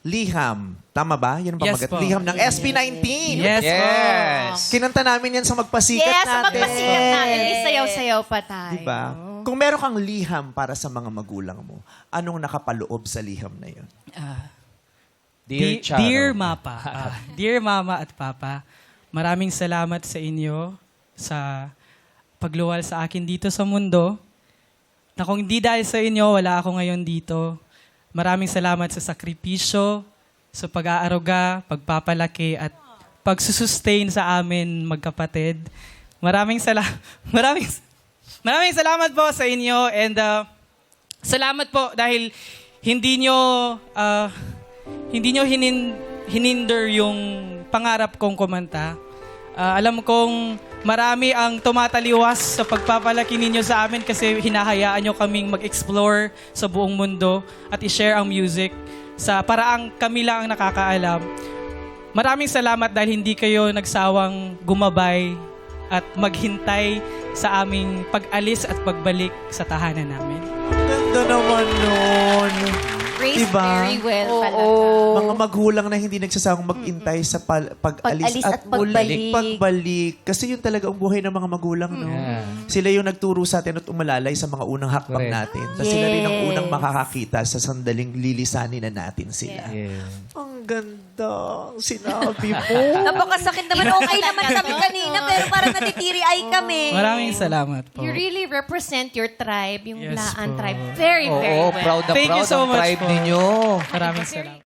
Liham. Tama ba? Yan ang Yes pamagat. po. Liham ng SB19. Yes, Yes. Kinanta namin yan sa Magpasikat Yes, natin. magpasikat natin. Isayaw-sayaw pa tayo. Diba? Kung meron kang liham para sa mga magulang mo, anong nakapaloob sa liham na yun? Charo. Dear Mapa, Dear Mama at Papa, maraming salamat sa inyo sa pagluwal sa akin dito sa mundo. Na kung hindi dahil sa inyo, wala ako ngayon dito. Maraming salamat sa sakripisyo, sa pag-aaruga, pagpapalaki, at pagsusustain sa amin magkapatid. Maraming salamat po sa inyo, and salamat po dahil hindi nyo hininder yung pangarap kong kumanta. Alam kong marami ang tumataliwas sa pagpapalaki ninyo sa amin kasi hinahayaan nyo kaming mag-explore sa buong mundo at i-share ang music sa paraang kami lang ang nakakaalam. Maraming salamat dahil hindi kayo nagsawang gumabay at maghintay sa aming pag-alis at pagbalik sa tahanan namin. Ganda naman nun. Raised Diba? very well talaga. Mga magulang na hindi nagsasawang mag-intay sa pag-alis Pag-alis at at pagbalik. pagbalik. Kasi yun talaga ang buhay ng mga magulang, no? Yeah. Sila yung nagturo sa atin at umalalay sa mga unang hakbang Correct. natin. Tapos sila rin ang Yes. unang makakakita sa sandaling lilisanin na natin sila. Yeah. Ang ganda. Sinabi mo. Napakasakit naman. Okay naman kami kanina, pero parang natitiri-ay kami. Maraming salamat po. You really represent your tribe, yung Yes Laan po. tribe. Very, very Oo, well. proud na Thank you proud so ang much tribe po. ninyo. Maraming salamat.